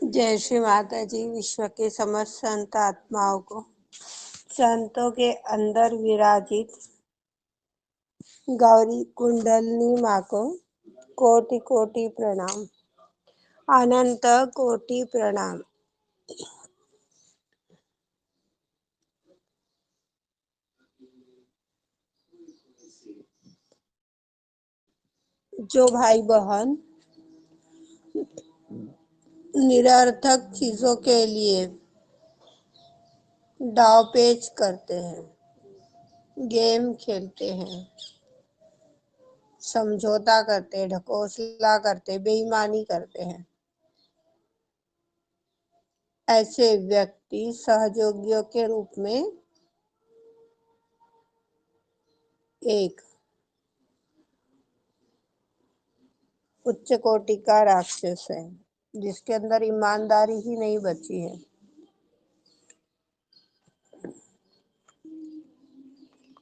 जय श्री माता जी। विश्व के समस्त संत आत्माओं को संतों के अंदर विराजित गौरी कुंडलनी माँ को कोटि कोटि प्रणाम, अनंत कोटि प्रणाम। जो भाई बहन निरर्थक चीजों के लिए दाव पेच करते हैं, गेम खेलते हैं, समझौता करते हैं, ढकोसला करते, बेईमानी करते हैं, ऐसे व्यक्ति सहयोगियों के रूप में एक उच्च कोटि का राक्षस है, जिसके अंदर ईमानदारी ही नहीं बची है।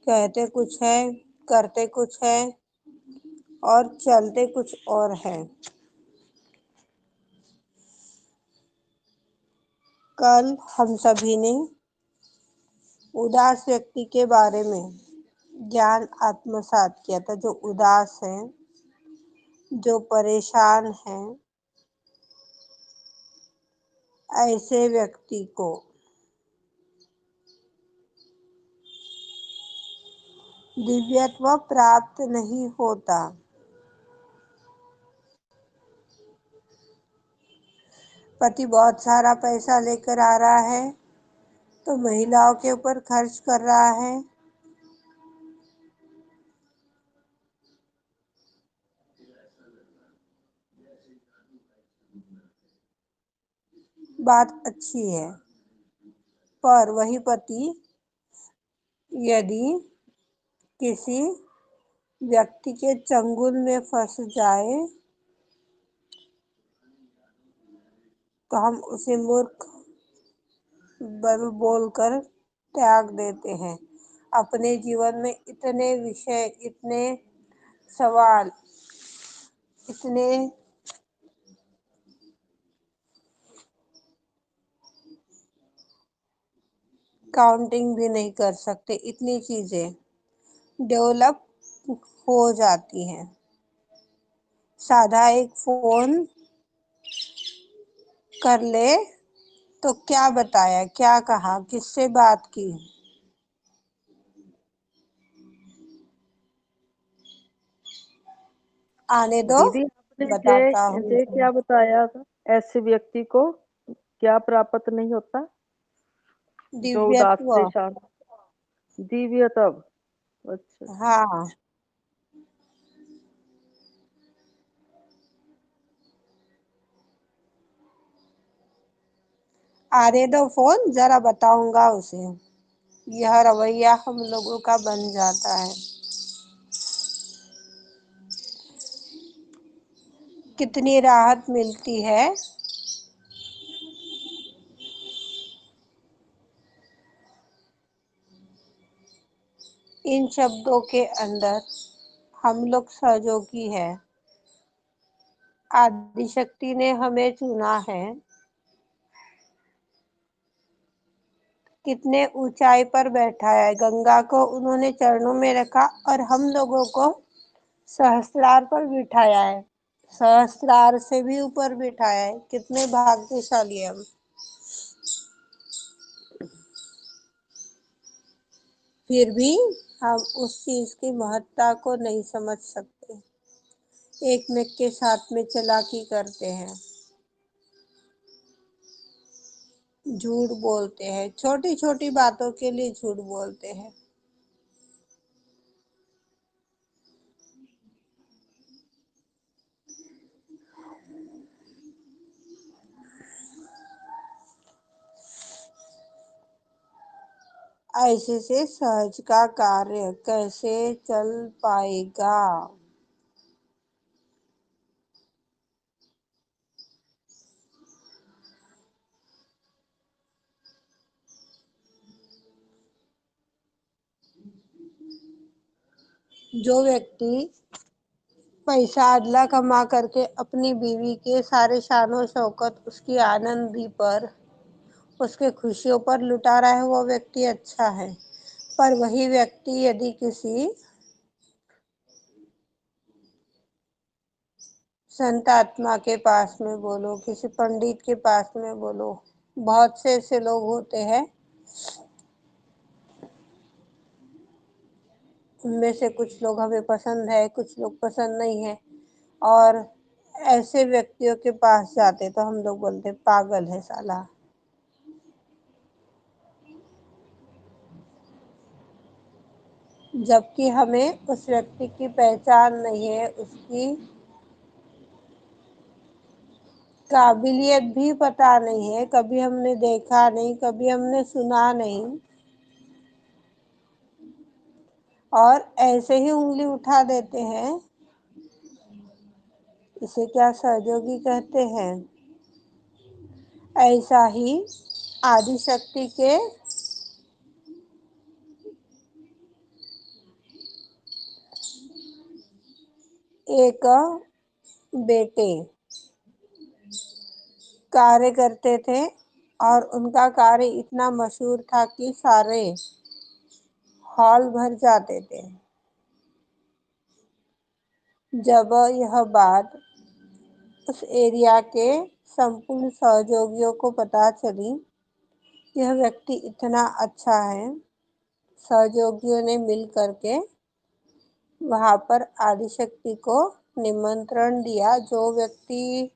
कहते कुछ है, करते कुछ है और चलते कुछ और है। कल हम सभी ने उदास व्यक्ति के बारे में ज्ञान आत्मसात किया था। जो उदास है, जो परेशान है, ऐसे व्यक्ति को दिव्यत्व प्राप्त नहीं होता। पति बहुत सारा पैसा लेकर आ रहा है तो महिलाओं के ऊपर खर्च कर रहा है। बात अच्छी है, पर वही पति यदि किसी व्यक्ति के चंगुल में फंस जाए तो हम उसे मूर्ख बोलकर त्याग देते हैं। अपने जीवन में इतने विषय, इतने सवाल, इतने काउंटिंग भी नहीं कर सकते, इतनी चीजें डेवलप हो जाती हैं। साधा एक फोन कर ले तो क्या बताया, क्या कहा, किससे बात की, आने दो, दीदी आपने बताता हूँ। ये क्या बताया था? ऐसे व्यक्ति को क्या प्राप्त नहीं होता? जो उदास दिव्यत्व। परेशान, दिव्य तब। अच्छा। हाँ, आने दो फोन, जरा बताऊंगा उसे। यह रवैया हम लोगों का बन जाता है। कितनी राहत मिलती है। इन शब्दों के अंदर हम लोग सहयोगी है। आदिशक्ति ने हमें चुना है। कितने ऊंचाई पर बैठा है। गंगा को उन्होंने चरणों में रखा और हम लोगों को सहस्त्रार पर बिठाया है। सहस्त्रार से भी ऊपर बिठाया है। कितने भाग्यशाली हम। फिर भी हम उस चीज की महत्ता को नहीं समझ सकते। एक में के साथ में चालाकी करते हैं, झूठ बोलते हैं, छोटी छोटी बातों के लिए झूठ बोलते हैं। ऐसे से सहज का कार्य कैसे चल पाएगा। जो व्यक्ति पैसा अदला कमा करके अपनी बीवी के सारे शानो शौकत उसकी आनंदी पर, उसके खुशियों पर लुटा रहा है, वो व्यक्ति अच्छा है। पर वही व्यक्ति यदि किसी संत आत्मा के पास में बोलो, किसी पंडित के पास में बोलो, बहुत से ऐसे लोग होते हैं, उनमें से कुछ लोग हमें पसंद है, कुछ लोग पसंद नहीं है, और ऐसे व्यक्तियों के पास जाते तो हम लोग बोलते पागल है साला। जबकि हमें उस व्यक्ति की पहचान नहीं है, उसकी काबिलियत भी पता नहीं है, कभी हमने देखा नहीं, कभी हमने सुना नहीं, और ऐसे ही उंगली उठा देते हैं। इसे क्या सहयोगी कहते हैं। ऐसा ही आदिशक्ति के एक बेटे कार्य करते थे, और उनका कार्य इतना मशहूर था कि सारे हॉल भर जाते थे। जब यह बात उस एरिया के संपूर्ण सहयोगियों को पता चली, यह व्यक्ति इतना अच्छा है, सहयोगियों ने मिल करके वहां पर आदिशक्ति को निमंत्रण दिया। जो व्यक्ति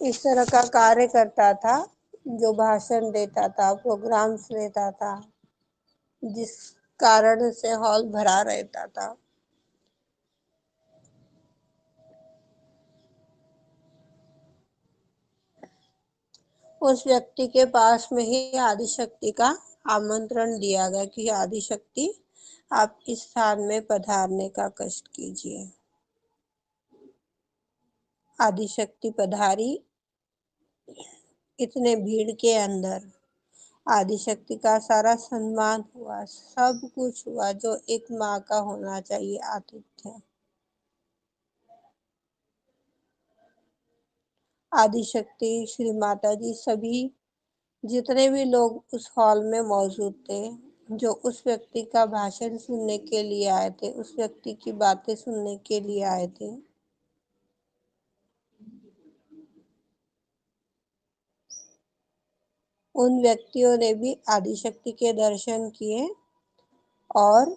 इस तरह का कार्य करता था, जो भाषण देता था, प्रोग्राम्स लेता था, जिस कारण से हॉल भरा रहता था, उस व्यक्ति के पास में ही आदिशक्ति का आमंत्रण दिया गया कि आदिशक्ति आप इस स्थान में पधारने का कष्ट कीजिए। आदिशक्ति पधारी। इतने भीड़ के अंदर आदिशक्ति का सारा सम्मान हुआ, सब कुछ हुआ जो एक माँ का होना चाहिए, आतिथ्य। आदिशक्ति, श्री माता जी, सभी जितने भी लोग उस हॉल में मौजूद थे, जो उस व्यक्ति का भाषण सुनने के लिए आए थे, उस व्यक्ति की बातें सुनने के लिए आए थे, उन व्यक्तियों ने भी आदिशक्ति के दर्शन किए, और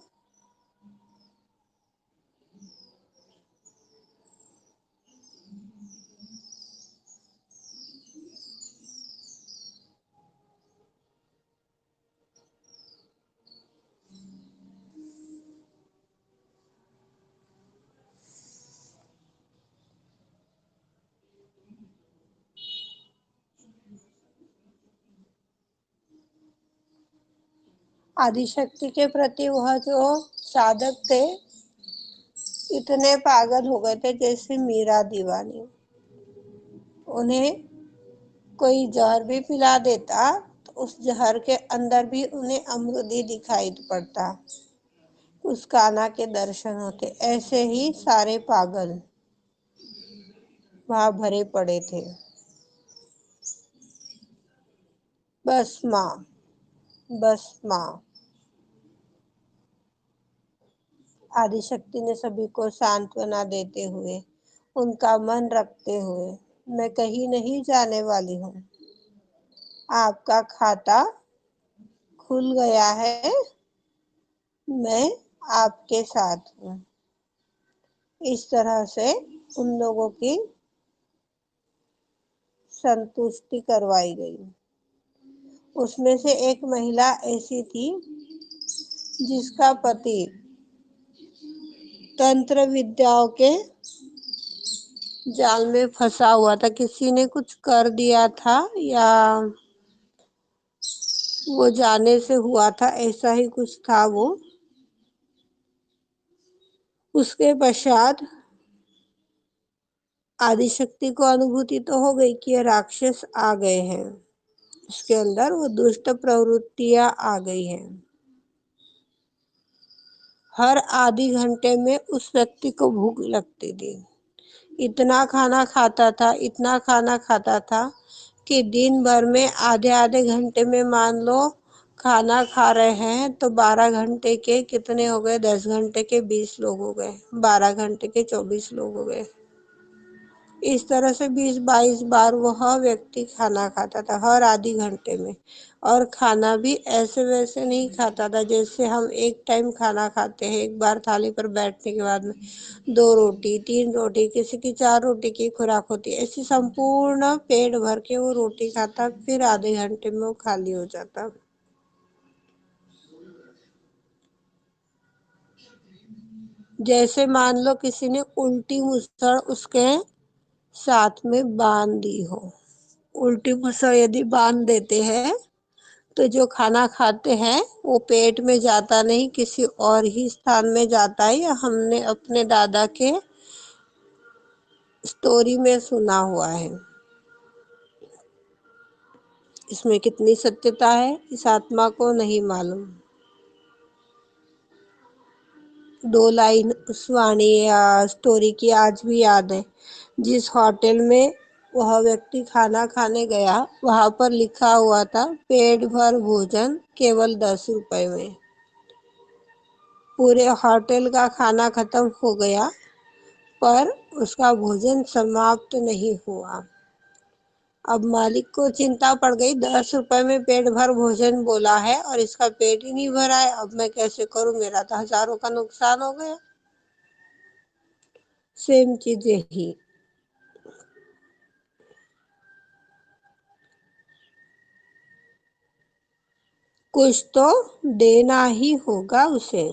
आदिशक्ति के प्रति वह जो साधक थे, इतने पागल हो गए थे जैसे मीरा दीवानी। उन्हें कोई जहर भी पिला देता तो उस जहर के अंदर भी उन्हें अमृत ही दिखाई पड़ता, उस कान्हा के दर्शन होते। ऐसे ही सारे पागल वहां भरे पड़े थे। बस माँ, बस माँ। आदिशक्ति ने सभी को सांत्वना देते हुए, उनका मन रखते हुए, मैं कहीं नहीं जाने वाली हूँ, आपका खाता खुल गया है, मैं आपके साथ हूँ, इस तरह से उन लोगों की संतुष्टि करवाई गई। उसमें से एक महिला ऐसी थी जिसका पति तंत्र विद्याओं के जाल में फंसा हुआ था, किसी ने कुछ कर दिया था, या वो जाने से हुआ था, ऐसा ही कुछ था वो। उसके पश्चात आदिशक्ति को अनुभूति तो हो गई कि ये राक्षस आ गए हैं, उसके अंदर वो दुष्ट प्रवृत्तियां आ गई हैं। हर आधी घंटे में उस व्यक्ति को भूख लगती थी। इतना खाना खाता था, इतना खाना खाता था कि दिन भर में आधे आधे घंटे में, मान लो खाना खा रहे हैं तो 12 घंटे के कितने हो गए, 10 घंटे के 20 लोग हो गए, 12 घंटे के 24 लोग हो गए। इस तरह से 20-22 बार वह व्यक्ति खाना खाता था हर आधे घंटे में। और खाना भी ऐसे वैसे नहीं खाता था जैसे हम एक टाइम खाना खाते हैं, एक बार थाली पर बैठने के बाद में 2 रोटी 3 रोटी, किसी की 4 रोटी की खुराक होती है, ऐसी संपूर्ण पेट भर के वो रोटी खाता, फिर आधे घंटे में वो खाली हो जाता। जैसे मान लो किसी ने उल्टी मुसड़ उसके साथ में बांध दी हो। उल्टी मुसड़ यदि बांध देते हैं तो जो खाना खाते हैं वो पेट में जाता नहीं, किसी और ही स्थान में जाता है। या हमने अपने दादा के स्टोरी में सुना हुआ है। इसमें कितनी सत्यता है इस आत्मा को नहीं मालूम। 2 लाइन उस वाणी या स्टोरी की आज भी याद है। जिस होटल में वह व्यक्ति खाना खाने गया, वहां पर लिखा हुआ था पेट भर भोजन केवल 10 रुपए में। पूरे होटल का खाना खत्म हो गया पर उसका भोजन समाप्त नहीं हुआ। अब मालिक को चिंता पड़ गई, 10 रुपए में पेट भर भोजन बोला है और इसका पेट ही नहीं भरा है, अब मैं कैसे करूं, मेरा तो हजारों का नुकसान हो गया। सेम चीज यही। कुछ तो देना ही होगा उसे।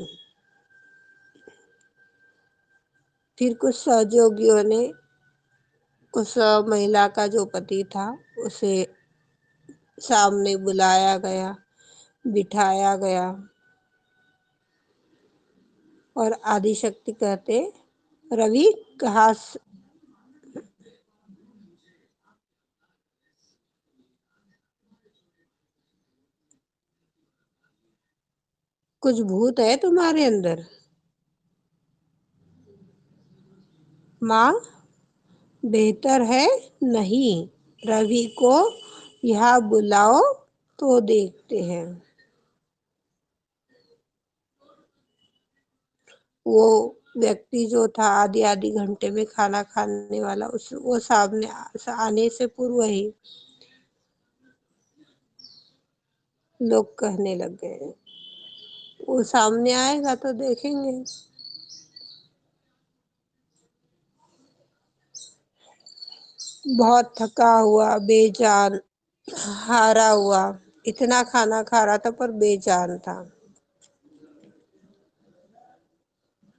फिर कुछ सहयोगियों ने उस महिला का जो पति था उसे सामने बुलाया गया, बिठाया गया और आदिशक्ति कहते, रवि कहाँ कुछ भूत है तुम्हारे अंदर? माँ, बेहतर है नहीं, रवि को यहाँ बुलाओ तो देखते हैं। वो व्यक्ति जो था आधे आधे घंटे में खाना खाने वाला, उस वो सामने आने से पूर्व ही लोग कहने लग गए, वो सामने आएगा तो देखेंगे। बहुत थका हुआ, बेजान, हारा हुआ, इतना खाना खा रहा था पर बेजान था।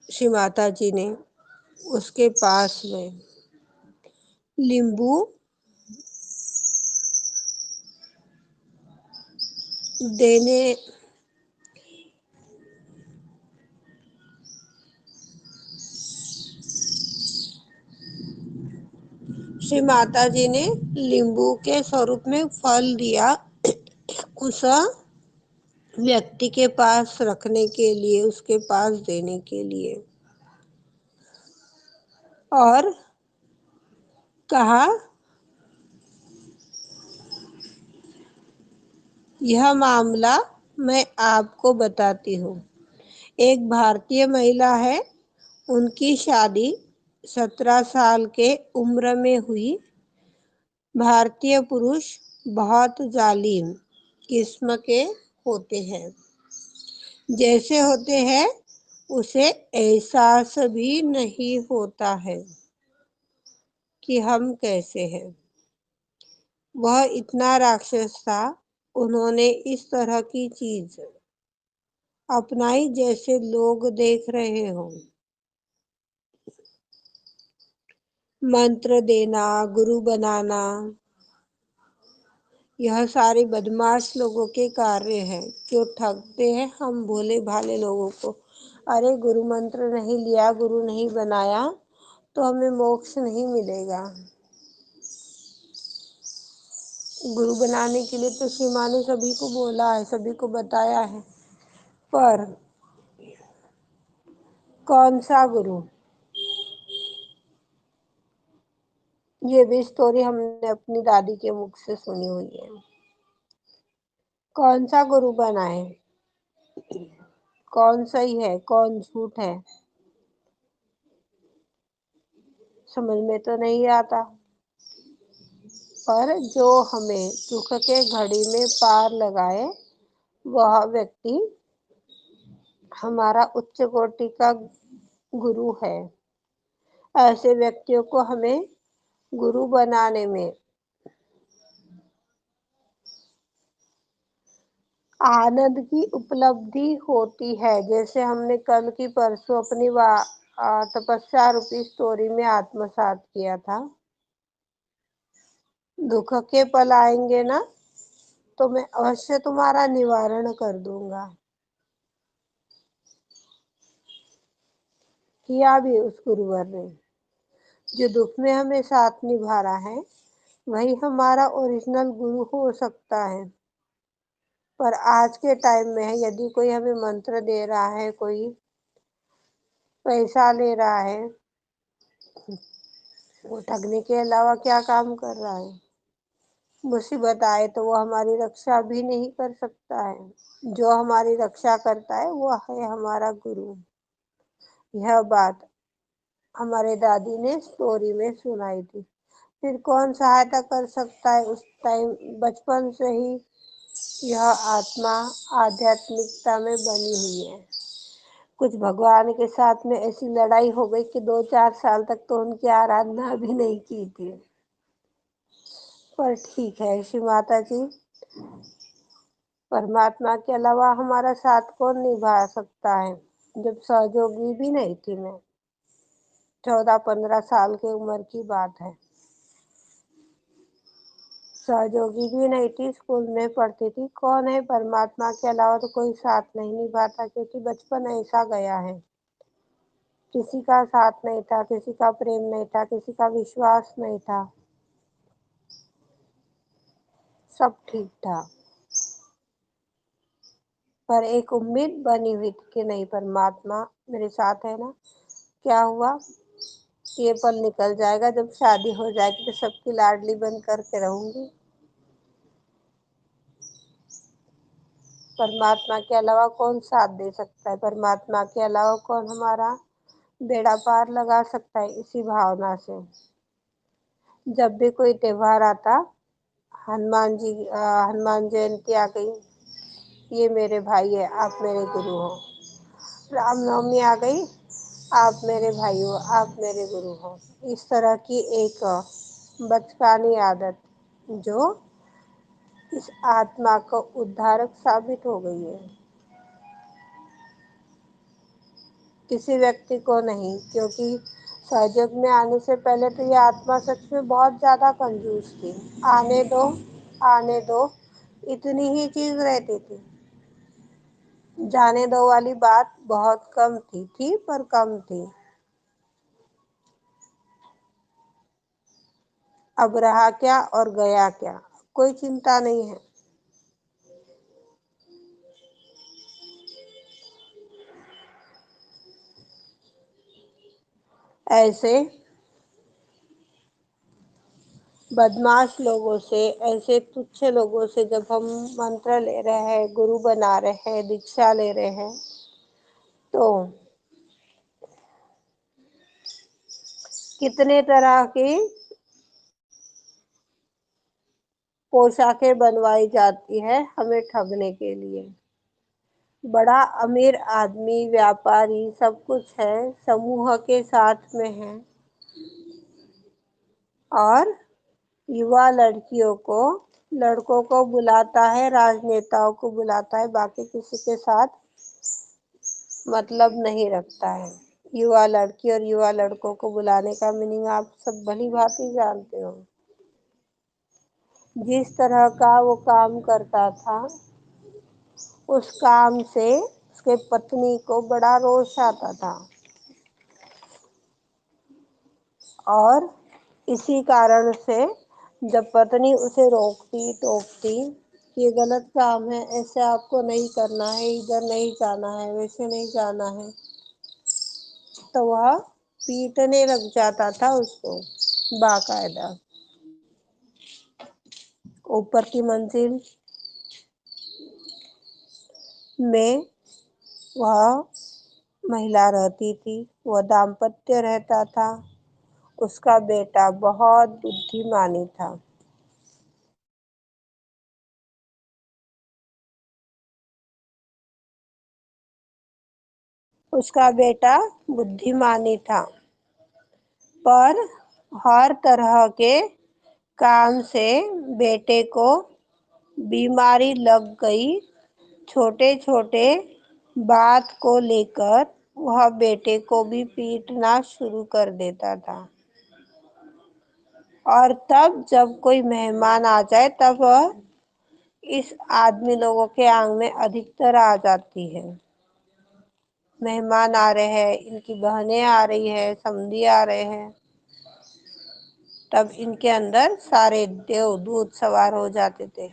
श्री माता जी ने उसके पास में नींबू देने श्री माता जी ने नींबू के स्वरूप में फल दिया उस व्यक्ति के पास रखने के लिए, उसके पास देने के लिए। और कहा, यह मामला मैं आपको बताती हूँ। एक भारतीय महिला है, उनकी शादी 17 साल के उम्र में हुई। भारतीय पुरुष बहुत जालिम किस्म के होते हैं। जैसे होते हैं उसे एहसास भी नहीं होता है कि हम कैसे हैं। वह इतना राक्षस था, उन्होंने इस तरह की चीज अपनाई जैसे लोग देख रहे हो। मंत्र देना, गुरु बनाना, यह सारे बदमाश लोगों के कार्य हैं। क्यों ठगते हैं हम भोले भाले लोगों को। अरे गुरु मंत्र नहीं लिया, गुरु नहीं बनाया तो हमें मोक्ष नहीं मिलेगा। गुरु बनाने के लिए तो श्री माँ ने सभी को बोला है, सभी को बताया है, पर कौन सा गुरु? ये भी स्टोरी हमने अपनी दादी के मुख से सुनी हुई है। कौन सा गुरु बना है? कौन सही है कौन झूठ है, समझ में तो नहीं आता। पर जो हमें दुख के घड़ी में पार लगाए वह व्यक्ति हमारा उच्च कोटि का गुरु है। ऐसे व्यक्तियों को हमें गुरु बनाने में आनंद की उपलब्धि होती है। जैसे हमने कल की परसों अपनी तपस्या रूपी स्टोरी में आत्मसात किया था। दुख के पल आएंगे ना तो मैं अवश्य तुम्हारा निवारण कर दूंगा। किया भी उस गुरुवर ने। जो दुख में हमें साथ निभा रहा है वही हमारा ओरिजिनल गुरु हो सकता है। पर आज के टाइम में यदि कोई हमें मंत्र दे रहा है, कोई पैसा ले रहा है, वो ठगने के अलावा क्या काम कर रहा है? मुसीबत आए तो वो हमारी रक्षा भी नहीं कर सकता है। जो हमारी रक्षा करता है वो है हमारा गुरु। यह बात हमारे दादी ने स्टोरी में सुनाई थी। फिर कौन सहायता कर सकता है? उस टाइम बचपन से ही यह आत्मा आध्यात्मिकता में बनी हुई है। कुछ भगवान के साथ में ऐसी लड़ाई हो गई कि 2-4 साल तक तो उनकी आराधना भी नहीं की थी। पर ठीक है श्री माता जी, परमात्मा के अलावा हमारा साथ कौन निभा सकता है? जब सहयोगी भी नहीं थी मैं, 14-15 साल की उम्र की बात है। सहयोगी भी नहीं थी, स्कूल में पढ़ती थी। कौन है? परमात्मा के अलावा तो कोई साथ नहीं निभाता, क्योंकि बचपन ऐसा गया है। किसी का साथ नहीं था, किसी का प्रेम नहीं था, किसी का विश्वास नहीं था, सब ठीक था। पर एक उम्मीद बनी हुई थी कि नहीं, परमात्मा मेरे साथ है ना। क्या हुआ? ये पल निकल जाएगा, जब शादी हो जाएगी तो सबकी लाडली बन करके रहूंगी। परमात्मा के अलावा कौन साथ दे सकता है? परमात्मा के अलावा कौन हमारा बेड़ा पार लगा सकता है? इसी भावना से जब भी कोई त्योहार आता, हनुमान जयंती आ गई, ये मेरे भाई है, आप मेरे गुरु हो। रामनवमी आ गई, आप मेरे भाई हो, आप मेरे गुरु हो। इस तरह की एक बचकानी आदत जो इस आत्मा को उद्धारक साबित हो गई है। किसी व्यक्ति को नहीं, क्योंकि सहयोग में आने से पहले तो ये आत्मा सच में बहुत ज्यादा कंजूस थी। आने दो, आने दो, इतनी ही चीज रहती थी। जाने दो वाली बात बहुत कम थी पर कम थी। अब रहा क्या और गया क्या, कोई चिंता नहीं है। ऐसे बदमाश लोगों से, ऐसे तुच्छ लोगों से जब हम मंत्र ले रहे हैं, गुरु बना रहे हैं, दीक्षा ले रहे हैं, तो कितने तरह की पोशाकें बनवाई जाती है हमें ठगने के लिए। बड़ा अमीर आदमी, व्यापारी, सब कुछ है, समूह के साथ में है, और युवा लड़कियों को, लड़कों को बुलाता है, राजनेताओं को बुलाता है, बाकी किसी के साथ मतलब नहीं रखता है। युवा लड़की और युवा लड़कों को बुलाने का मीनिंग आप सब भली भांति जानते हो। जिस तरह का वो काम करता था, उस काम से उसके पत्नी को बड़ा रोष आता था, और इसी कारण से जब पत्नी उसे रोकती टोकती कि ये गलत काम है, ऐसे आपको नहीं करना है, इधर नहीं जाना है, वैसे नहीं जाना है, तो वह पीटने लग जाता था उसको बाकायदा। ऊपर की मंजिल में वह महिला रहती थी। वह दाम्पत्य रहता था। उसका बेटा बहुत बुद्धिमानी था। उसका बेटा बुद्धिमानी था, पर हर तरह के काम से बेटे को बीमारी लग गई। छोटे छोटे बात को लेकर वह बेटे को भी पीटना शुरू कर देता था। और तब जब कोई मेहमान आ जाए तब वह इस आदमी लोगों के आंग में अधिकतर आ जाती है। मेहमान आ रहे हैं, इनकी बहनें आ रही है, समधी आ रहे हैं, तब इनके अंदर सारे देवदूत सवार हो जाते थे।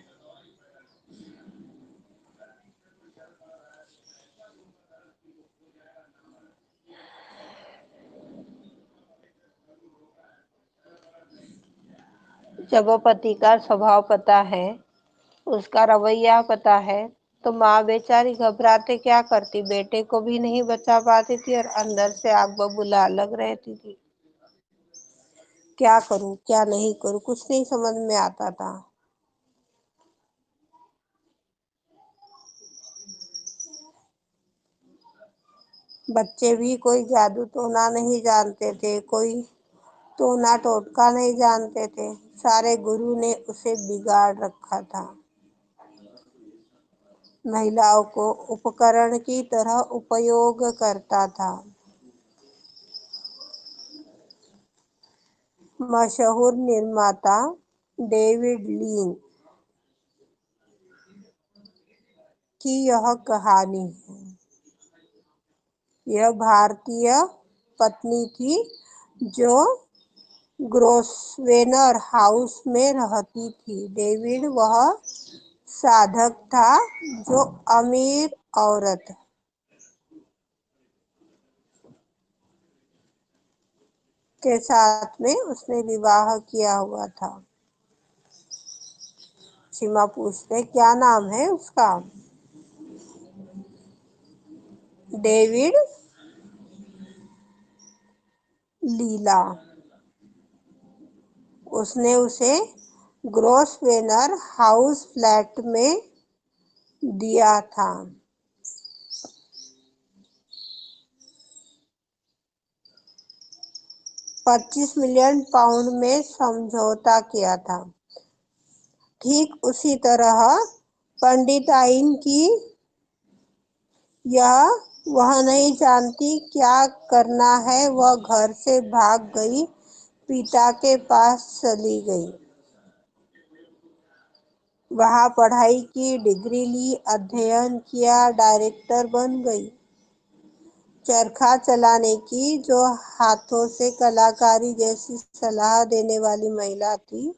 जब वो पति का स्वभाव पता है, उसका रवैया पता है, तो माँ बेचारी घबराते क्या करती, बेटे को भी नहीं बचा पाती थी और अंदर से आग बबूला अलग रहती थी। क्या करूं क्या नहीं करूं, कुछ नहीं समझ में आता था। बच्चे भी कोई जादू टोना नहीं जानते थे, कोई टोना टोटका नहीं जानते थे। सारे गुरु ने उसे बिगाड़ रखा था। महिलाओं को उपकरण की तरह उपयोग करता था। मशहूर निर्माता डेविड लीन की यह कहानी है। यह भारतीय पत्नी थी जो ग्रोसवेनर हाउस में रहती थी। डेविड वह साधक था जो अमीर औरत के साथ में उसने विवाह किया हुआ था। सीमा पूछते क्या नाम है उसका। डेविड लीला। उसने उसे ग्रोसवेनर हाउस फ्लैट में दिया था। 25 मिलियन पाउंड में समझौता किया था। ठीक उसी तरह पंडिताइन की वह नहीं जानती क्या करना है, वह घर से भाग गई, पिता के पास चली गई। वहां पढ़ाई की, डिग्री ली, अध्ययन किया, डायरेक्टर बन गई। चरखा चलाने की, जो हाथों से कलाकारी जैसी सलाह देने वाली महिला थी,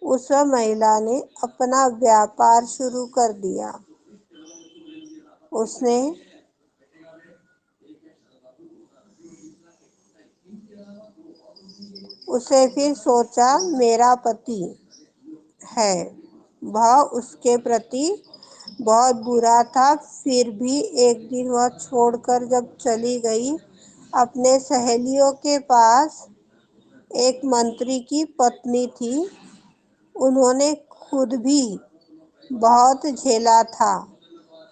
उस महिला ने अपना व्यापार शुरू कर दिया। उसने उसे फिर सोचा मेरा पति है, वह उसके प्रति बहुत बुरा था। फिर भी एक दिन वह छोड़कर जब चली गई, अपने सहेलियों के पास एक मंत्री की पत्नी थी। उन्होंने खुद भी बहुत झेला था।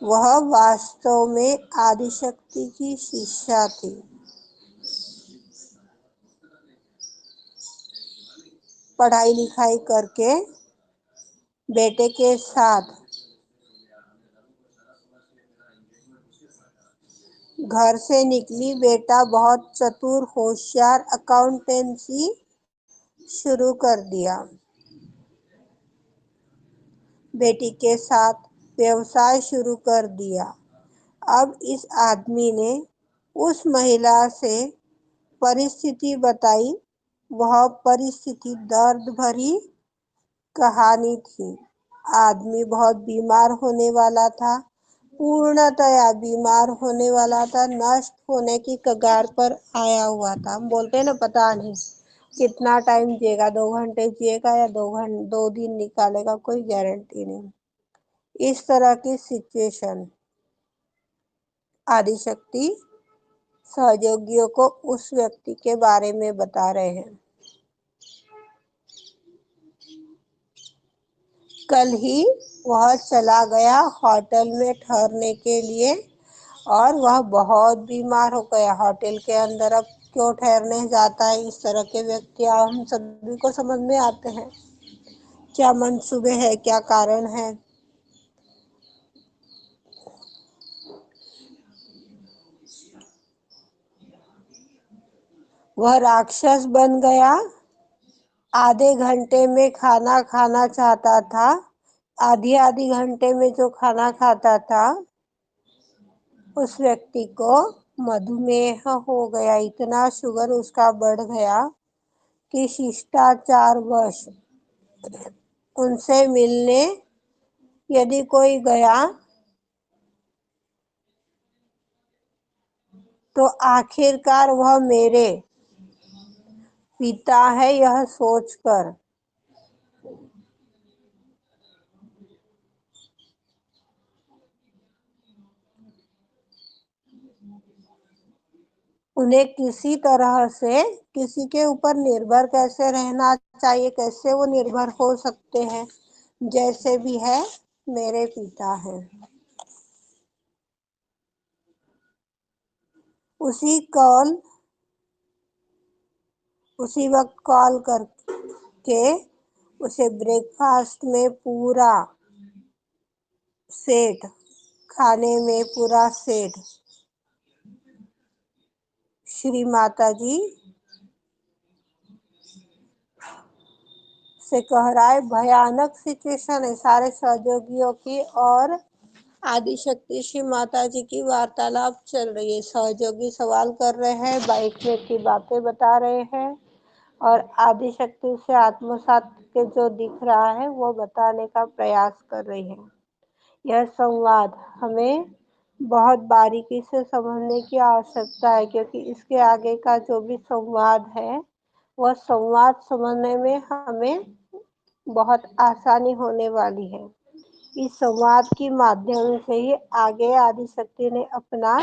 वह वास्तव में आदिशक्ति की शिष्या थी। पढ़ाई लिखाई करके बेटे के साथ घर से निकली। बेटा बहुत चतुर, होशियार, अकाउंटेंसी शुरू कर दिया। बेटी के साथ व्यवसाय शुरू कर दिया। अब इस आदमी ने उस महिला से परिस्थिति बताई। वह परिस्थिति दर्द भरी कहानी थी। आदमी बहुत बीमार होने वाला था, पूर्णतया बीमार होने वाला था, नष्ट होने की कगार पर आया हुआ था। हम बोलते हैं ना, पता नहीं कितना टाइम जिएगा, 2 घंटे जिएगा या 2 दिन निकालेगा, कोई गारंटी नहीं। इस तरह की सिचुएशन आदिशक्ति सहयोगियों को उस व्यक्ति के बारे में बता रहे हैं। कल ही वह चला गया होटल में ठहरने के लिए और वह बहुत बीमार हो गया। होटल के अंदर अब क्यों ठहरने जाता है इस तरह के व्यक्ति, हम सभी को समझ में आते हैं। क्या मंसूबे है, क्या कारण है। वह राक्षस बन गया। आधे घंटे में खाना खाना चाहता था। आधी आधी घंटे में जो खाना खाता था उस व्यक्ति को मधुमेह हो गया। इतना शुगर उसका बढ़ गया कि शिष्टाचारवश उनसे मिलने यदि कोई गया तो आखिरकार वह मेरे पिता है यह सोचकर उन्हें किसी तरह से किसी के ऊपर निर्भर कैसे रहना चाहिए, कैसे वो निर्भर हो सकते हैं। जैसे भी है मेरे पिता हैं। उसी वक्त कॉल करके उसे ब्रेकफास्ट में पूरा सेट, खाने में पूरा सेट श्री माता जी से कह रहा है। भयानक सिचुएशन है सारे सहयोगियों की, और आदिशक्ति श्री माता जी की वार्तालाप चल रही है। सहयोगी सवाल कर रहे हैं, बैठने की बातें बता रहे हैं और आदिशक्ति से आत्मसात के जो दिख रहा है वो बताने का प्रयास कर रही है। यह संवाद हमें बहुत बारीकी से समझने की आवश्यकता है, क्योंकि इसके आगे का जो भी संवाद है वह संवाद समझने में हमें बहुत आसानी होने वाली है। इस संवाद के माध्यम से ही आगे आदिशक्ति ने अपना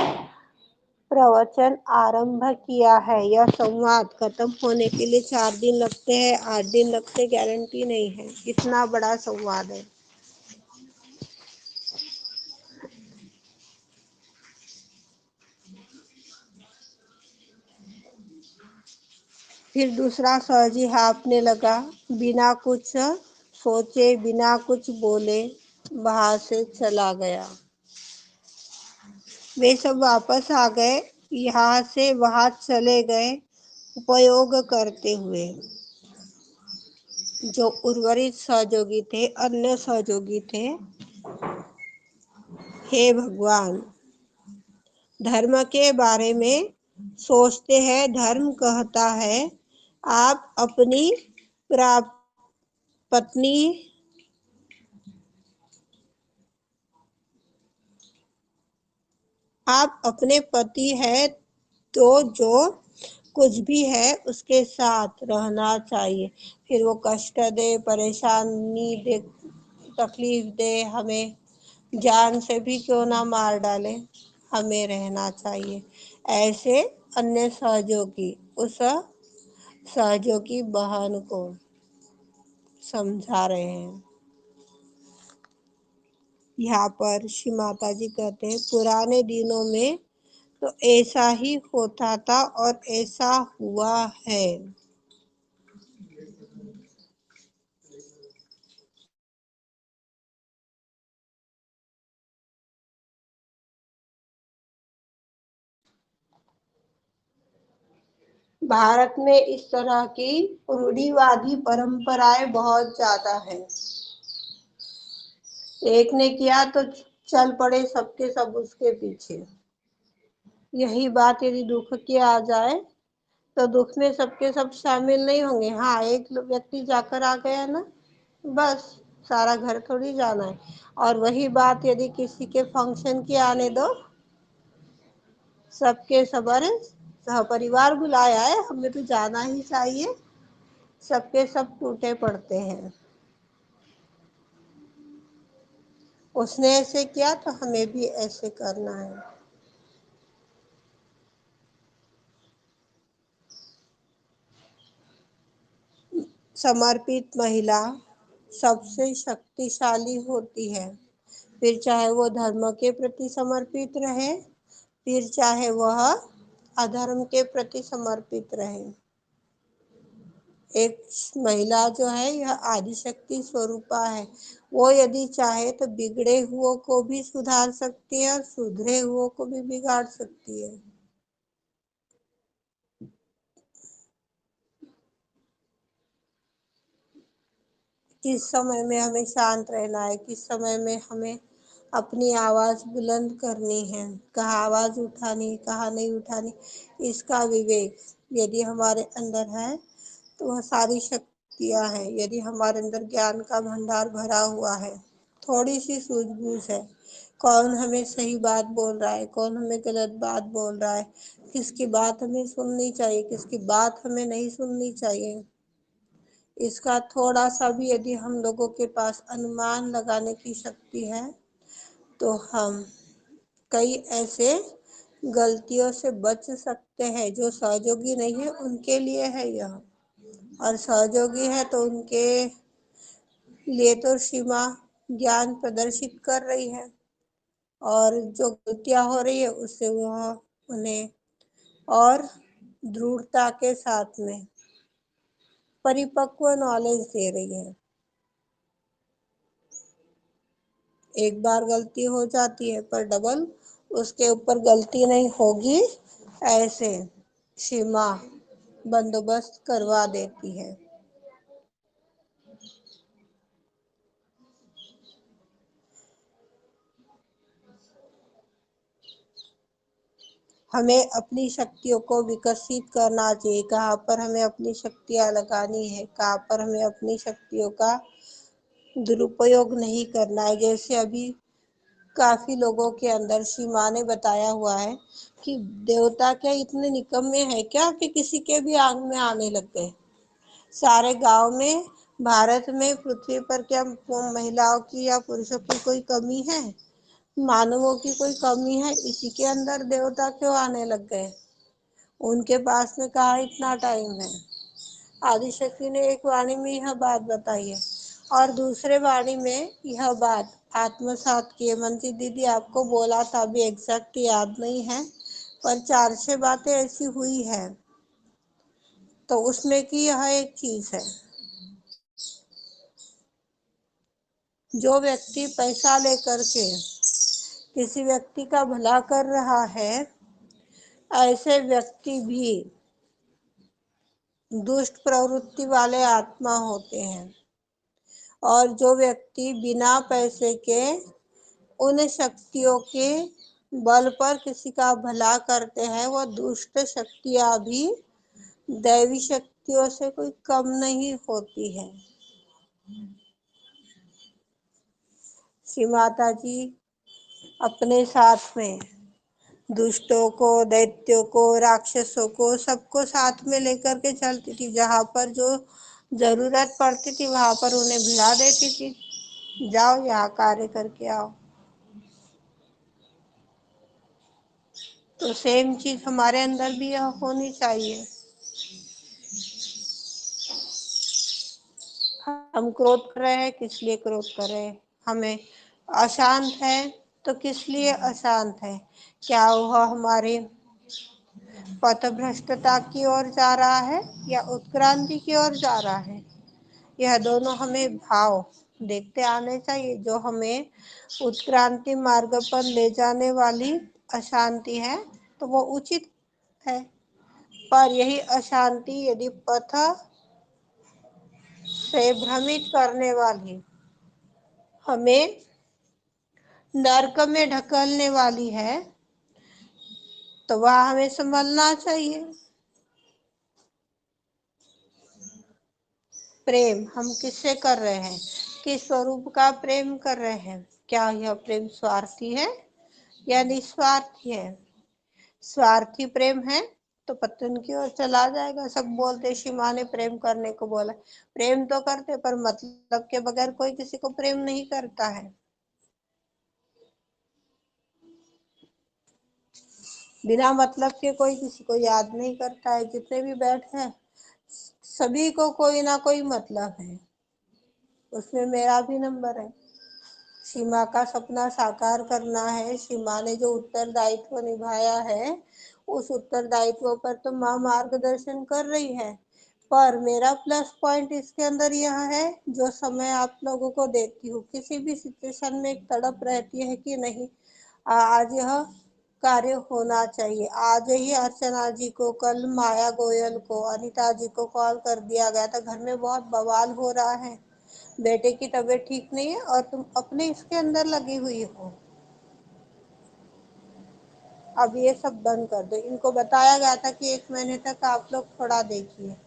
प्रवचन आरंभ किया है। यह संवाद खत्म होने के लिए 4 दिन लगते हैं, 8 दिन लगते, गारंटी नहीं है। इतना बड़ा संवाद है। फिर दूसरा सहजी हाँफने लगा। बिना कुछ सोचे, बिना कुछ बोले वहां से चला गया। वे सब वापस आ गए, यहाँ से वहां चले गए, उपयोग करते हुए। जो उर्वरित सहयोगी थे, अन्य सहयोगी थे, हे भगवान, धर्म के बारे में सोचते हैं। धर्म कहता है आप अपनी पत्नी आप अपने पति है तो जो कुछ भी है उसके साथ रहना चाहिए। फिर वो कष्ट दे, परेशानी दे, तकलीफ दे, हमें जान से भी क्यों ना मार डाले, हमें रहना चाहिए। ऐसे अन्य सहयोगी उस सहयोगी बहन को समझा रहे हैं। यहाँ पर श्री माता जी कहते हैं पुराने दिनों में तो ऐसा ही होता था और ऐसा हुआ है। भारत में इस तरह की रूढ़िवादी परंपराएं बहुत ज्यादा है। एक ने किया तो चल पड़े सबके सब उसके पीछे। यही बात यदि दुख की आ जाए तो दुख में सबके सब शामिल नहीं होंगे। हाँ, एक व्यक्ति जाकर आ गया ना, बस सारा घर थोड़ी जाना है। और वही बात यदि किसी के फंक्शन की आने दो, सबके सब, अरे सहपरिवार बुलाया है, हमें तो जाना ही चाहिए, सबके सब टूटे पड़ते हैं। उसने ऐसे किया तो हमें भी ऐसे करना है। समर्पित महिला सबसे शक्तिशाली होती है, फिर चाहे वो धर्म के प्रति समर्पित रहे, फिर चाहे वह अधर्म के प्रति समर्पित रहे। एक महिला जो है यह आदिशक्ति स्वरूपा है। वो यदि चाहे तो बिगड़े हुओं को भी सुधार सकती है और सुधरे हुओं को भी बिगाड़ सकती है। किस समय में हमें शांत रहना है, किस समय में हमें अपनी आवाज बुलंद करनी है, कहाँ आवाज उठानी, कहाँ नहीं उठानी, इसका विवेक यदि हमारे अंदर है तो वह सारी शक्तियां हैं। यदि हमारे अंदर ज्ञान का भंडार भरा हुआ है, थोड़ी सी सूझबूझ है, कौन हमें सही बात बोल रहा है, कौन हमें गलत बात बोल रहा है, किसकी बात हमें सुननी चाहिए, किसकी बात हमें नहीं सुननी चाहिए, इसका थोड़ा सा भी यदि हम लोगों के पास अनुमान लगाने की शक्ति है तो हम कई ऐसे गलतियों से बच सकते हैं। जो सहयोगी नहीं है उनके लिए है यह, और सहयोगी है तो उनके लिए तो सीमा ज्ञान प्रदर्शित कर रही है, और जो गलतियां हो रही है उससे वह उन्हें और दृढ़ता के साथ में परिपक्व नॉलेज दे रही है। एक बार गलती हो जाती है पर डबल उसके ऊपर गलती नहीं होगी, ऐसे सीमा बंदोबस्त करवा देती है। हमें अपनी शक्तियों को विकसित करना चाहिए, कहाँ पर हमें अपनी शक्तियाँ लगानी है, कहाँ पर हमें अपनी शक्तियों का दुरुपयोग नहीं करना है। जैसे अभी काफी लोगों के अंदर सीमा ने बताया हुआ है कि देवता क्या इतने निकम्मे हैं क्या कि किसी के भी आंख में आने लग गए। सारे गांव में, भारत में, पृथ्वी पर क्या महिलाओं की या पुरुषों की कोई कमी है? मानवों की कोई कमी है? इसी के अंदर देवता क्यों आने लग गए? उनके पास में कहाँ इतना टाइम है? आदिशक्ति ने एक वाणी में यह बात बताई है, और दूसरे वाणी में यह बात आत्मसात किए। मंत्री दीदी आपको बोला था, अभी एग्जैक्ट याद नहीं है, पर 4-6 बातें ऐसी हुई है, तो उसमें की यह एक चीज है। जो व्यक्ति पैसा लेकर के किसी व्यक्ति का भला कर रहा है, ऐसे व्यक्ति भी दुष्ट प्रवृत्ति वाले आत्मा होते हैं। और जो व्यक्ति बिना पैसे के उन शक्तियों के बल पर किसी का भला करते हैं, वह दुष्ट शक्तियां भी दैवी शक्तियों से कोई कम नहीं होती है। श्री माता जी अपने साथ में दुष्टों को, दैत्यों को, राक्षसों को, सबको साथ में लेकर के चलती थी। जहाँ पर जो जरूरत पड़ती थी वहां पर उन्हें भिड़ा देती थी, जाओ यहाँ कार्य करके आओ। तो सेम चीज हमारे अंदर भी यह होनी चाहिए। हम क्रोध कर रहे हैं, किस लिए क्रोध कर रहे हैं? हमें अशांत है तो किस लिए अशांत है? क्या वह हमारे पथभ्रष्टता की ओर जा रहा है या उत्क्रांति की ओर जा रहा है? यह दोनों हमें भाव देखते आने चाहिए। जो हमें उत्क्रांति मार्ग पर ले जाने वाली अशांति है तो वो उचित है, पर यही अशांति यदि पथ से भ्रमित करने वाली, हमें नर्क में ढकलने वाली है, तो वह हमें संभलना चाहिए। प्रेम हम किससे कर रहे हैं? किस स्वरूप का प्रेम कर रहे हैं? क्या यह प्रेम स्वार्थी है या निस्वार्थी है? स्वार्थी प्रेम है तो पतन की ओर चला जाएगा। सब बोलते सीमा ने प्रेम करने को बोला, प्रेम तो करते पर मतलब के बगैर कोई किसी को प्रेम नहीं करता है। बिना मतलब के कोई किसी को याद नहीं करता है। जितने भी बैठे हैं सभी को कोई ना कोई मतलब है, उसमें मेरा भी नंबर है। सीमा का सपना साकार करना है। सीमा ने जो उत्तरदायित्व निभाया है उस उत्तरदायित्व पर तो माँ मार्गदर्शन कर रही है। पर मेरा प्लस पॉइंट इसके अंदर यह है, जो समय आप लोगों को देती हूँ किसी भी सिचुएशन में एक तड़प रहती है कि नहीं आज यह कार्य होना चाहिए। आज ही अर्चना जी को, कल माया गोयल को, अनिता जी को कॉल कर दिया गया था, घर में बहुत बवाल हो रहा है, बेटे की तबीयत ठीक नहीं है और तुम अपने इसके अंदर लगी हुई हो। अब ये सब बंद कर दो। इनको बताया गया था कि 1 महीने तक आप लोग थोड़ा देखिए।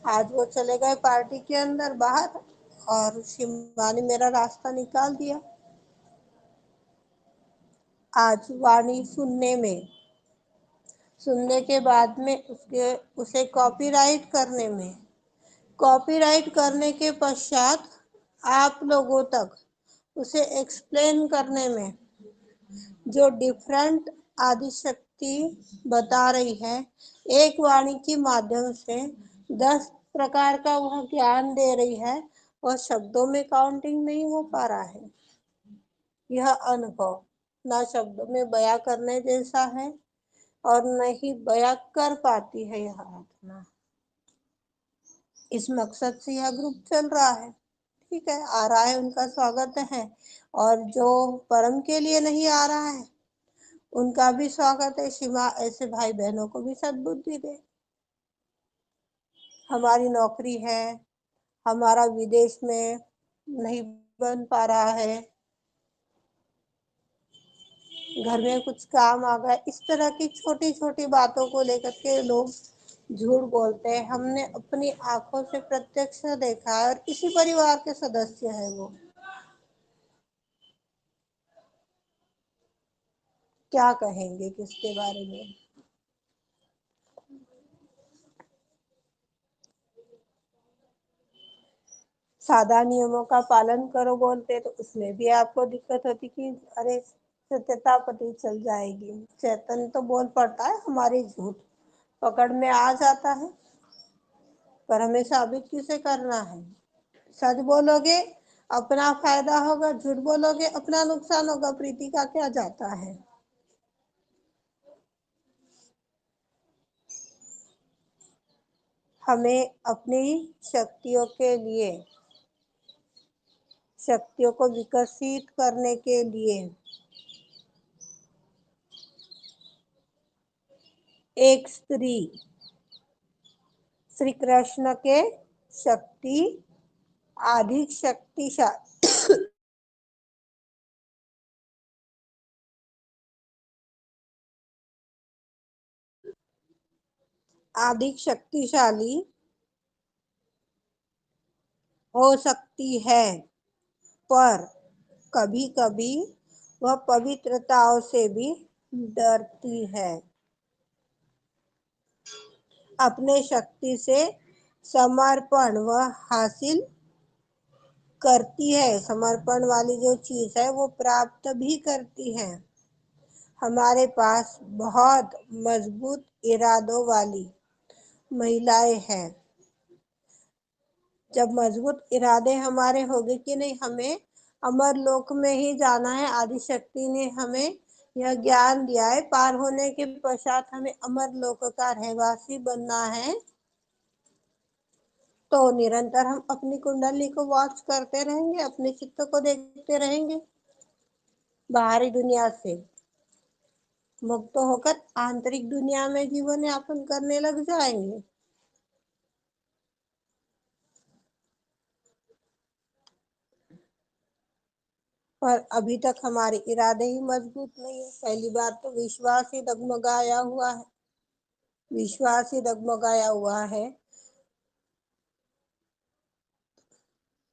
आज वो चले गए पार्टी के अंदर बाहर और शिवा ने मेरा रास्ता निकाल दिया। आज वाणी सुनने के बाद में उसे कॉपीराइट करने में, कॉपीराइट करने के पश्चात आप लोगों तक उसे एक्सप्लेन करने में जो डिफरेंट आदिशक्ति बता रही है, एक वाणी के माध्यम से 10 प्रकार का वह ज्ञान दे रही है और शब्दों में काउंटिंग नहीं हो पा रहा है। यह अनुभव ना शब्दों में बयां करने जैसा है और न ही बयां कर पाती है यह आत्मा। इस मकसद से यह ग्रुप चल रहा है। ठीक है, आ रहा है, उनका स्वागत है। और जो परम के लिए नहीं आ रहा है उनका भी स्वागत है। शिवा ऐसे भाई बहनों को भी सद्बुद्धि दे। हमारी नौकरी है, हमारा विदेश में नहीं बन पा रहा है, घर में कुछ काम आ गया, इस तरह की छोटी छोटी बातों को लेकर के लोग झूठ बोलते हैं। हमने अपनी आंखों से प्रत्यक्ष देखा है और इसी परिवार के सदस्य है वो। क्या कहेंगे किसके बारे में? सादा नियमों का पालन करो बोलते तो उसमें भी आपको दिक्कत होती कि अरे सत्यता पता चल जाएगी। चेतन तो बोल पड़ता है, हमारी झूठ पकड़ में आ जाता है, पर हमें साबित किसे करना है? सच बोलोगे अपना फायदा होगा, झूठ बोलोगे अपना नुकसान होगा। प्रीति का क्या जाता है? हमें अपनी शक्तियों के लिए, शक्तियों को विकसित करने के लिए एक स्त्री, श्री कृष्ण के शक्ति अधिक शक्तिशाली अधिक शक्तिशाली हो सकती है, पर कभी कभी वह पवित्रताओं से भी डरती है। अपने शक्ति से समर्पण वह हासिल करती है, समर्पण वाली जो चीज है वो प्राप्त भी करती है। हमारे पास बहुत मजबूत इरादों वाली महिलाएं हैं। जब मजबूत इरादे हमारे होंगे कि नहीं हमें अमर लोक में ही जाना है, आदिशक्ति ने हमें यह ज्ञान दिया है, पार होने के पश्चात हमें अमर लोक का रहवासी बनना है, तो निरंतर हम अपनी कुंडली को वॉच करते रहेंगे, अपने चित्त को देखते रहेंगे, बाहरी दुनिया से मुक्त होकर आंतरिक दुनिया में जीवन यापन करने लग जाएंगे। पर अभी तक हमारे इरादे ही मजबूत नहीं है। पहली बात तो विश्वास ही डगमगाया हुआ है, विश्वास ही डगमगाया हुआ है।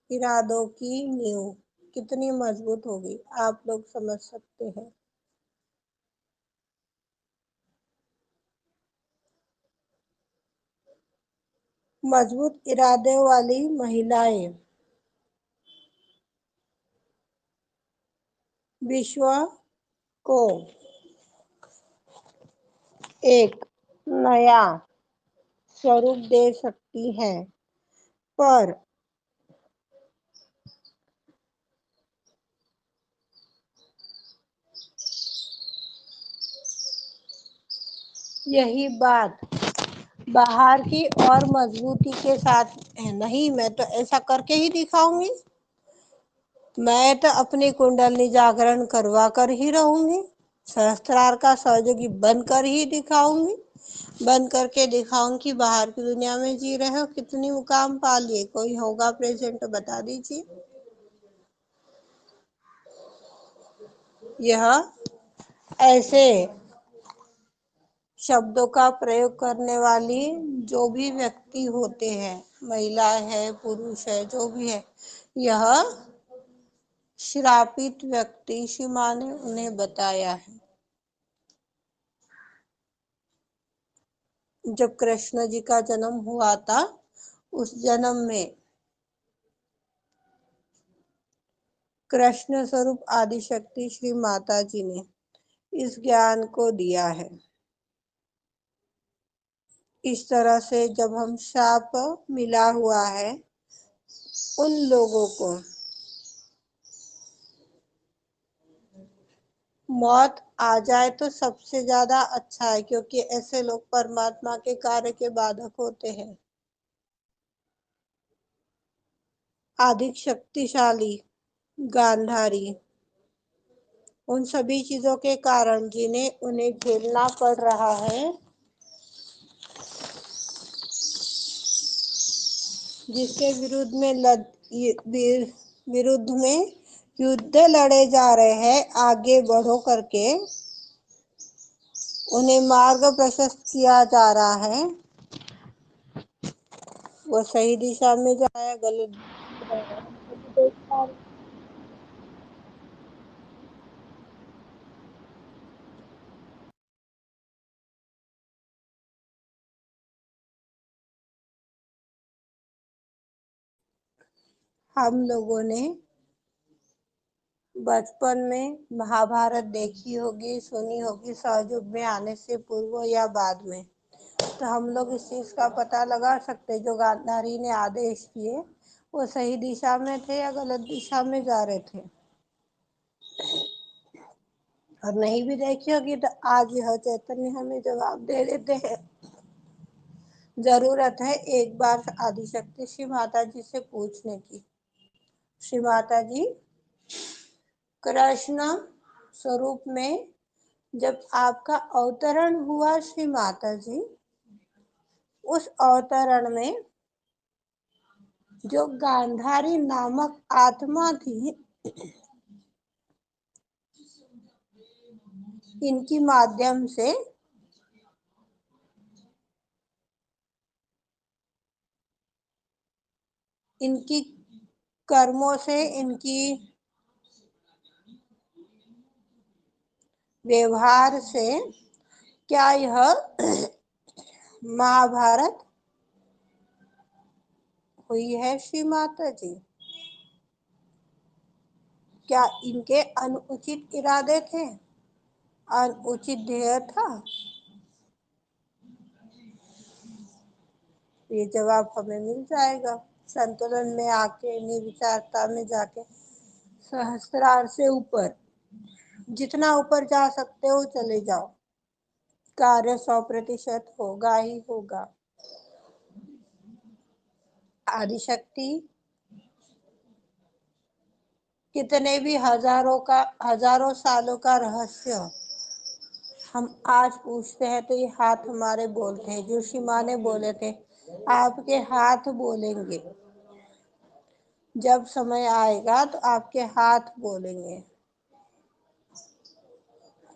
इरादों की नींव कितनी मजबूत होगी आप लोग समझ सकते हैं। मजबूत इरादे वाली महिलाएं विश्व को एक नया स्वरूप दे सकती हैं, पर यही बात बाहर की और मजबूती के साथ है। नहीं, मैं तो ऐसा करके ही दिखाऊंगी, मैं तो अपनी कुंडली जागरण करवा कर ही रहूंगी, सहस्त्रार का सहयोगी बनकर ही दिखाऊंगी, बंद करके दिखाऊंगी कि बाहर की दुनिया में जी रहे हो, कितनी मुकाम पा लिए। कोई होगा प्रेजेंट तो बता दीजिए। यह ऐसे शब्दों का प्रयोग करने वाली जो भी व्यक्ति होते हैं, महिला है पुरुष है जो भी है, यह श्रापित व्यक्ति श्री मां ने उन्हें बताया है। जब कृष्ण जी का जन्म हुआ था, उस जन्म में कृष्ण स्वरूप आदिशक्ति श्री माता जी ने इस ज्ञान को दिया है। इस तरह से जब हम शाप मिला हुआ है उन लोगों को मौत आ जाए तो सबसे ज्यादा अच्छा है, क्योंकि ऐसे लोग परमात्मा के कार्य के बाधक होते हैं। अधिक शक्तिशाली गांधारी उन सभी चीजों के कारण जिन्हें उन्हें झेलना पड़ रहा है, जिसके विरुद्ध में युद्ध लड़े जा रहे हैं, आगे बढ़ो करके उन्हें मार्ग प्रशस्त किया जा रहा है। वो सही दिशा में जा रहा है, गलत जा रहा है, हम सभी देख पा रहे हैं। हम लोगों ने बचपन में महाभारत देखी होगी, सुनी होगी, सहयुग में आने से पूर्व या बाद में, तो हम लोग इस चीज का पता लगा सकते जो गांधारी ने आदेश किए वो सही दिशा में थे या गलत दिशा में जा रहे थे। और नहीं भी देखी होगी तो आज यह चैतन्य हमें जवाब दे देते हैं। जरूरत है एक बार आदिशक्ति श्री माता जी से पूछने की, श्री माता जी कृष्ण स्वरूप में जब आपका अवतरण हुआ, श्री माता जी उस अवतरण में जो गांधारी नामक आत्मा थी, इनकी माध्यम से इनकी कर्मों से, इनकी व्यवहार से क्या यह महाभारत हुई है श्री माता जी? क्या इनके अनुचित इरादे थे, अनुचित ध्येय था? ये जवाब हमें मिल जाएगा संतुलन में आके, निर्विचारता में जाके, सहस्त्रार से ऊपर जितना ऊपर जा सकते हो चले जाओ, कार्य 100% होगा ही होगा। आदिशक्ति कितने भी हजारों सालों का रहस्य हम आज पूछते हैं तो ये हाथ हमारे बोलते हैं। जो माँ ने बोले थे आपके हाथ बोलेंगे, जब समय आएगा तो आपके हाथ बोलेंगे।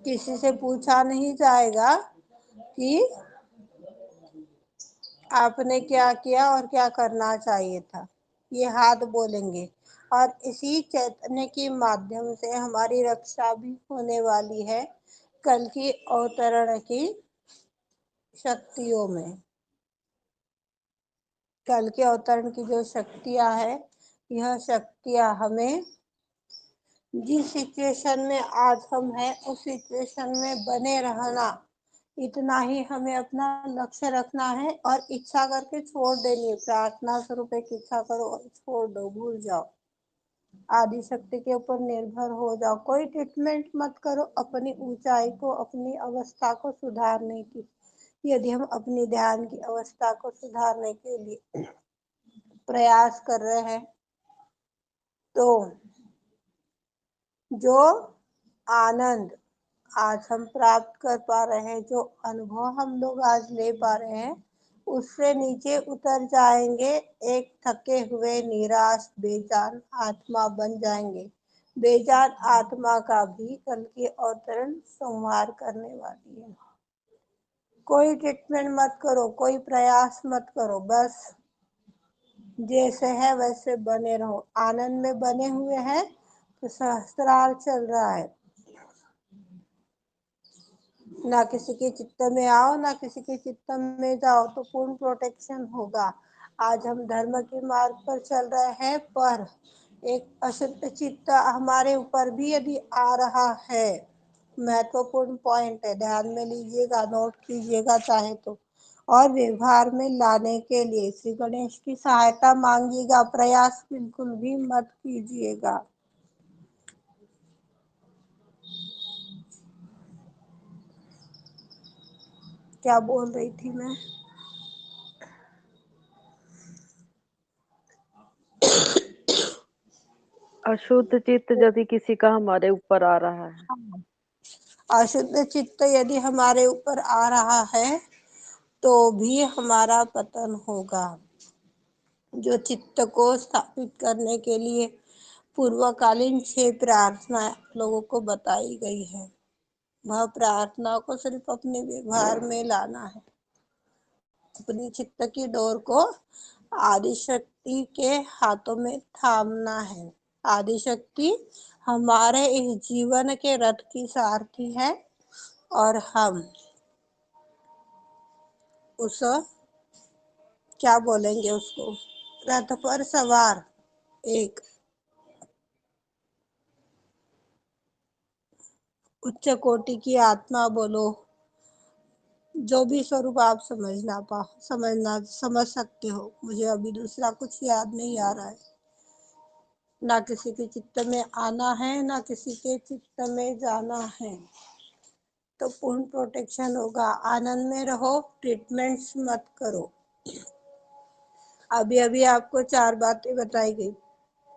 किसी से पूछा नहीं जाएगा कि आपने क्या किया और क्या करना चाहिए था, ये हाथ बोलेंगे। और इसी चैतन्य के माध्यम से हमारी रक्षा भी होने वाली है कल की अवतरण की शक्तियों में। कल के अवतरण की जो शक्तियां है, यह शक्तियां हमें जिस सिचुएशन में आज हम हैं उस सिचुएशन में बने रहना, इतना ही हमें अपना लक्ष्य रखना है और इच्छा करके छोड़ देनी है। प्रार्थना स्वरूप एक इच्छा करो और छोड़ दो, भूल जाओ, आदि शक्ति के ऊपर निर्भर हो जाओ। कोई ट्रीटमेंट मत करो अपनी ऊंचाई को, अपनी अवस्था को सुधारने की। यदि हम अपनी ध्यान की अवस्था को सुधारने के लिए प्रयास कर रहे हैं तो जो आनंद आज हम प्राप्त कर पा रहे हैं, जो अनुभव हम लोग आज ले पा रहे हैं, उससे नीचे उतर जाएंगे, एक थके हुए निराश बेजान आत्मा बन जाएंगे। बेजान आत्मा का भी कल की अवतरण संहार करने वाली है। कोई ट्रीटमेंट मत करो, कोई प्रयास मत करो, बस जैसे है वैसे बने रहो। आनंद में बने हुए हैं तो सहस्त्रार चल रहा है। ना किसी के चित्त में आओ, ना किसी के चित्त में जाओ, तो पूर्ण प्रोटेक्शन होगा। आज हम धर्म के मार्ग पर चल रहे हैं, पर एक अशुद्ध चित्त हमारे ऊपर भी यदि आ रहा है, महत्वपूर्ण पॉइंट है, ध्यान में लीजिएगा, नोट कीजिएगा चाहे तो, और व्यवहार में लाने के लिए श्री गणेश की सहायता मांगिएगा। प्रयास बिल्कुल भी मत कीजिएगा। क्या बोल रही थी मैं? अशुद्ध चित्त यदि किसी का हमारे ऊपर आ रहा है, अशुद्ध चित्त यदि हमारे ऊपर आ रहा है तो भी हमारा पतन होगा। जो चित्त को स्थापित करने के लिए पूर्वकालीन 6 प्रार्थना लोगों को बताई गई है, वह प्रार्थना को सिर्फ अपने व्यवहार में लाना है। अपनी चित्त की डोर को आदिशक्ति के हाथों में थामना है। आदिशक्ति हमारे इस जीवन के रथ की सारथी है और हम उस, क्या बोलेंगे उसको, रथ पर सवार एक उच्च कोटि की आत्मा बोलो, जो भी स्वरूप आप समझ सकते हो। मुझे अभी दूसरा कुछ याद नहीं आ रहा है। ना किसी के चित्त में आना है, ना किसी के चित्त में जाना है, तो पूर्ण प्रोटेक्शन होगा। आनंद में रहो, ट्रीटमेंट्स मत करो। अभी अभी आपको 4 बातें बताई गई।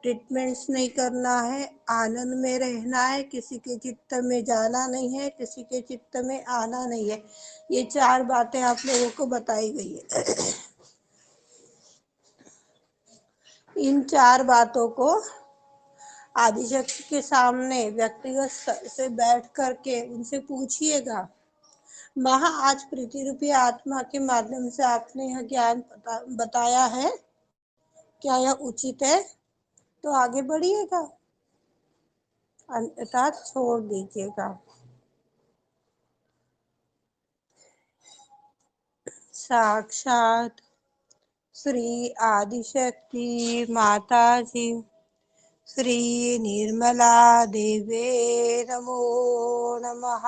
ट्रीटमेंट्स नहीं करना है, आनंद में रहना है, किसी के चित्त में जाना नहीं है, किसी के चित्त में आना नहीं है। ये 4 बातें आप लोगों को बताई गई है। इन 4 बातों को आदिशक्ति के सामने व्यक्तिगत स्तर से बैठ करके उनसे पूछिएगा, माँ आज प्रीति रूपी आत्मा के माध्यम से आपने यह ज्ञान बताया है, क्या यह उचित है? तो आगे बढ़िएगा, अन्यथा छोड़ दीजिएगा। साक्षात श्री आदिशक्ति माता जी, श्री निर्मला देवे नमो नमः।